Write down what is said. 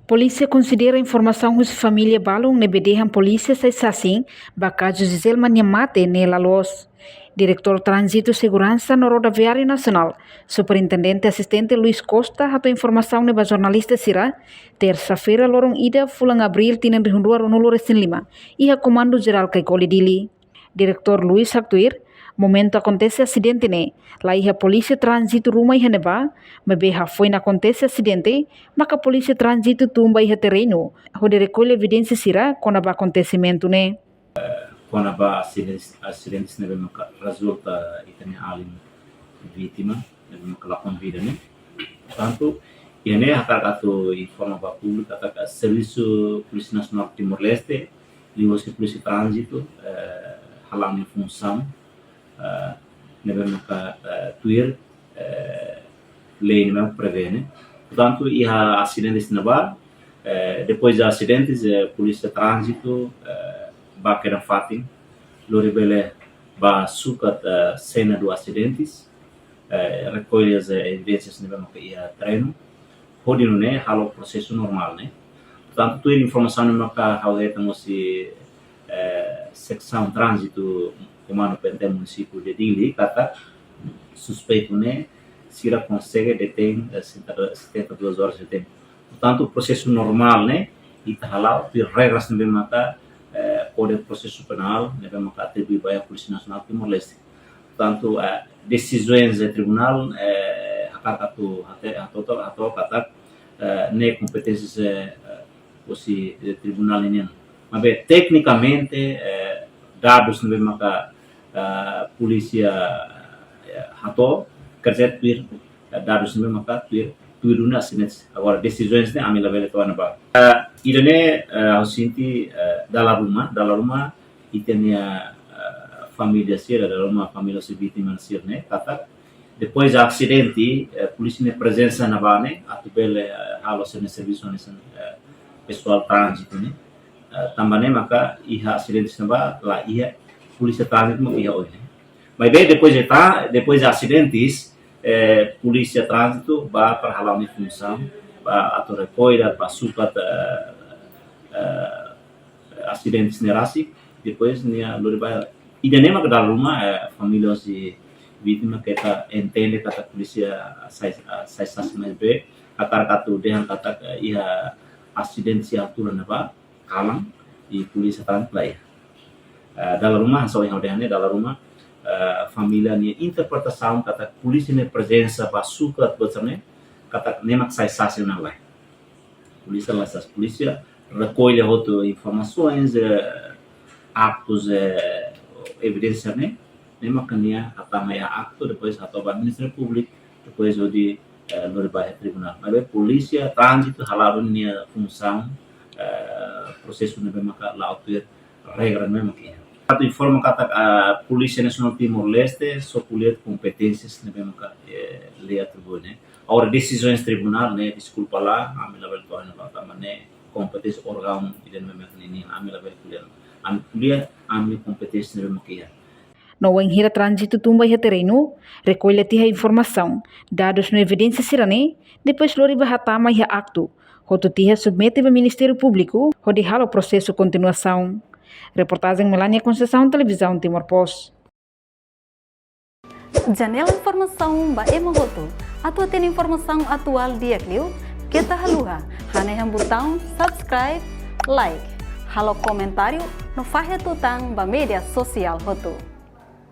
Polícia considera informação que família balong ne bedehan polícia sai sasin bakajo Gisele mate ne lalos. Diretor Trânsito e Segurança na Rodoviária Nacional, Superintendente Assistente Luiz Costa, atou informação neba jornalista Sira, terça-feira, lorong ida fulang abril tinan rihundua ronolo resin lima, e a Comando Geral Kaikoli Dili. Diretor Luiz Aktuir, momento acontece acidente ne, lá a polícia trânsito rumah iha neba, mebeha foi na acontece acidente, maka a polícia trânsito tumba iha terreno, onde recolhe evidência Sira quando ba acontecimento ne. Quando há acidentes neve maka resulta itane alin vítima neve maka lakon vida ne. Portanto, ini atar katu informa ba público atar serviço Polícia Nacional Timor Leste, Livre Polícia Trânsito, halang função neve maka tuir lei não prevene. Portanto, ia acidentes neva depois dos acidentes Polícia Trânsito bakera fatin lori bele ba sukat cena do acidentes recolhe as evidências nível que ia treino hodino ne halo processo normal ne. Portanto tu informação no maka haude temos secção trânsito comando pente município de Dili kata suspeito ne sira consegue detém 72 horas de tempo. Portanto o processo normal ne ita halau de regras nível maka Kode Processo Penal, neve maka atribui para a Polícia Nacional Timor Leste. Portanto, decisões do tribunal atau kata ne competências osi tribunal ini. Mas tecnicamente dados neve maka polícia atau kerja tuir dados neve maka tuir tuiruna sinet. Agora decisões ne amila bele tuan ba. Idane ausinti dalam rumah itenia família sira dalam rumah família se vítima sirne kata depois do acidente polícia ne presença na bane atubele halo sene serviço ne pessoal trânsito ne também maka iha acidente na ba lá iha polícia trânsito mo iha hoje mas bem depois de acidentes polícia trânsito ba para halau ne função ba atau recolha ba sukat acidentes nerasi depois nia loriba idanema ke dalam rumah família si vítima kita entende kata polícia sai mais be atar katu dehan kata ia acidente si atura naba kalang di polícia tan play dalam rumah so yang dehane dalam rumah família nia interpretação kata polícia ne presença ba sukat botane kata nemak sai na lai polícia recolhe outras informações, atos, evidência, né? Nem makanya até meia acto depois atau Ministério Público depois o de loribai tribunal. Mas polícia trânsito halarun nia função processo nebe maka lautir regra nebe maka. Satu informa kata Polícia Nacional Timor Leste só colher competências nebe maka lei atribui, né? Agora decisões tribunal, né? Desculpa lá, a minha level toa na né? Kompetisi órgão iden memek ini amila berkuliah amil kompetisi nebe makia. No enhira trânsito tumba iha terreno, recolhe tiha informação, dados no evidência sirane, depois lori bahatama iha acto, hotu tiha submete ao Ministério Público, hodi halo processo continuação. Reportagem Melania Conceição, Televisão Timor Post. Janela informação ba emohoto, atua ten informação atual dia kliu, kita haluha, haneham botão subscribe, like, halo comentário no fahe tutang ba media sosial hotu.